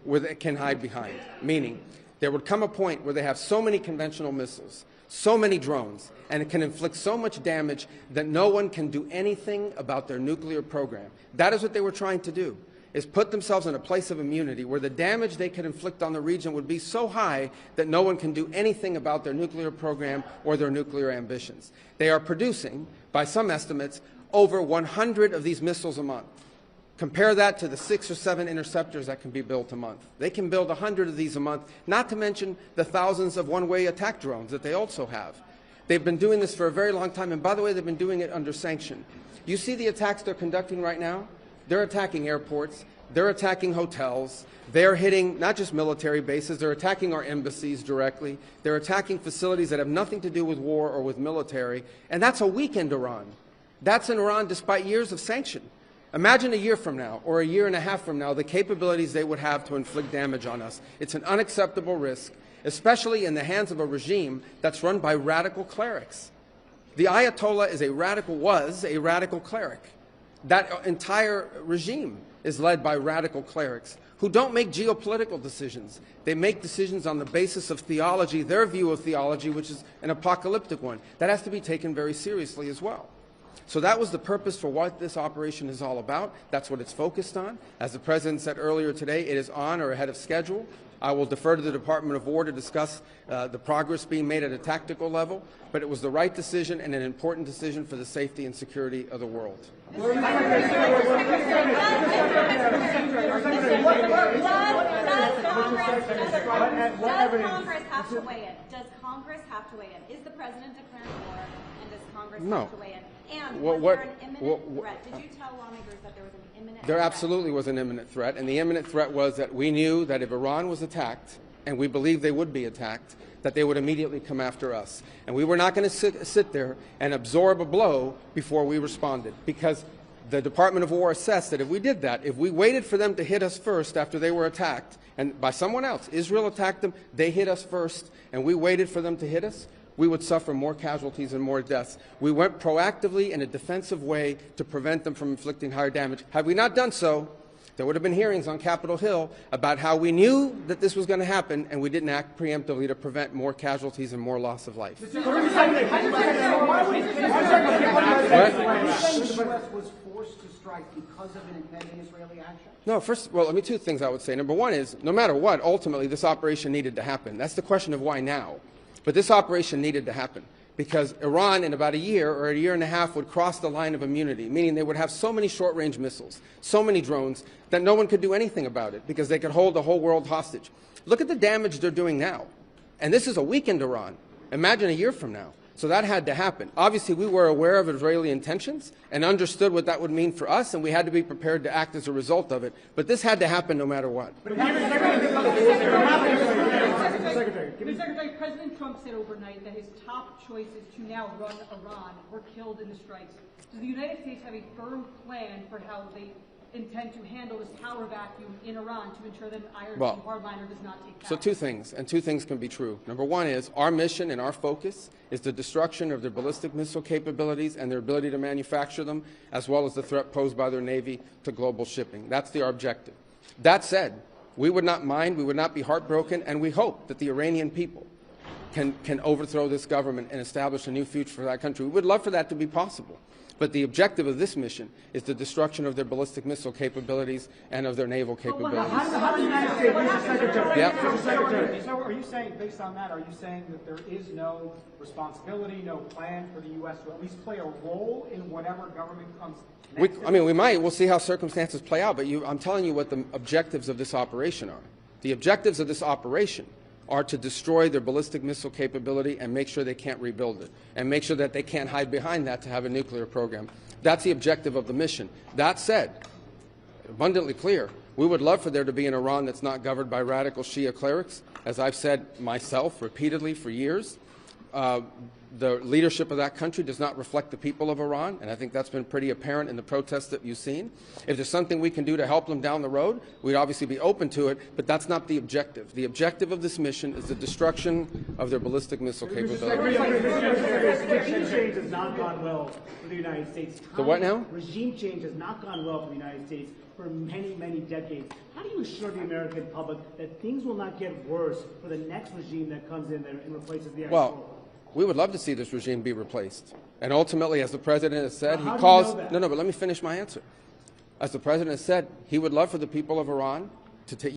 where they can hide behind, meaning there would come a point where they have so many conventional missiles, so many drones, and it can inflict so much damage that no one can do anything about their nuclear program. That is what they were trying to do, is put themselves in a place of immunity where the damage they could inflict on the region would be so high that no one can do anything about their nuclear program or their nuclear ambitions. They are producing, by some estimates, over 100 of these missiles a month. Compare that to the 6 or 7 interceptors that can be built a month. They can build 100 of these a month, not to mention the thousands of one-way attack drones that they also have. They've been doing this for a very long time, and by the way, they've been doing it under sanction. You see the attacks they're conducting right now? They're attacking airports, they're attacking hotels, they're hitting not just military bases, they're attacking our embassies directly, they're attacking facilities that have nothing to do with war or with military, and that's a weakened Iran. That's in Iran despite years of sanction. Imagine a year from now, or a year and a half from now, the capabilities they would have to inflict damage on us. It's an unacceptable risk, especially in the hands of a regime that's run by radical clerics. The Ayatollah was a radical cleric. That entire regime is led by radical clerics who don't make geopolitical decisions. They make decisions on the basis of theology, their view of theology, which is an apocalyptic one. That has to be taken very seriously as well. So that was the purpose for what this operation is all about. That's what it's focused on. As the President said earlier today, it is on or ahead of schedule. I will defer to the Department of War to discuss the progress being made at a tactical level, but it was the right decision and an important decision for the safety and security of the world. Does Congress have to weigh in? Does Congress have to weigh in? Is the President declaring war, and does Congress have to weigh in? And was there an imminent threat? Did you tell lawmakers that there was an imminent threat? There absolutely was an imminent threat, and the imminent threat was that we knew that if Iran was attacked, and we believed they would be attacked, that they would immediately come after us. And we were not going to sit there and absorb a blow before we responded, because the Department of War assessed that if we did that, if we waited for them to hit us first after they were attacked, and by someone else, Israel attacked them, they hit us first, and we waited for them to hit us, we would suffer more casualties and more deaths. We went proactively in a defensive way to prevent them from inflicting higher damage. Had we not done so, there would have been hearings on Capitol Hill about how we knew that this was going to happen and we didn't act preemptively to prevent more casualties and more loss of life. The U.S. was forced to strike because of an impending Israeli action? No, let me two things I would say. Number one is, no matter what, ultimately this operation needed to happen. That's the question of why now. But this operation needed to happen because Iran in about a year or a year and a half would cross the line of immunity, meaning they would have so many short-range missiles, so many drones, that no one could do anything about it because they could hold the whole world hostage. Look at the damage they're doing now. And this is a weakened Iran. Imagine a year from now. So that had to happen. Obviously, we were aware of Israeli intentions and understood what that would mean for us, and we had to be prepared to act as a result of it. But this had to happen no matter what. Secretary, President Trump said overnight that his top choices to now run Iran were killed in the strikes. Does the United States have a firm plan for how they intend to handle this power vacuum in Iran to ensure that an Iranian hardliner does not take power? So two things, and two things can be true. Number one is our mission and our focus is the destruction of their ballistic missile capabilities and their ability to manufacture them, as well as the threat posed by their Navy to global shipping. That's our objective. That said, we would not mind, we would not be heartbroken, and we hope that the Iranian people can overthrow this government and establish a new future for that country. We would love for that to be possible. But the objective of this mission is the destruction of their ballistic missile capabilities and of their naval capabilities. How does the United States, Mr. Secretary, Yep. So are you saying, based on that, are you saying that there is no responsibility, no plan for the U.S. to at least play a role in whatever government comes next? We might. We'll see how circumstances play out. But I'm telling you what the objectives of this operation are. The objectives of this operation are to destroy their ballistic missile capability and make sure they can't rebuild it, and make sure that they can't hide behind that to have a nuclear program. That's the objective of the mission. That said, abundantly clear, we would love for there to be an Iran that's not governed by radical Shia clerics. As I've said myself repeatedly for years, the leadership of that country does not reflect the people of Iran, and I think that's been pretty apparent in the protests that you've seen. If there's something we can do to help them down the road, we'd obviously be open to it, but that's not the objective. The objective of this mission is the destruction of their ballistic missile capability. Regime change has not gone well for the United States. The what now? Regime change has not gone well for the United States. for many, many decades. How do you assure the American public that things will not get worse for the next regime that comes in there and replaces the Well, we would love to see this regime be replaced. And ultimately, as the president has said, he calls... No, but let me finish my answer. As the president has said, he would love for the people of Iran to take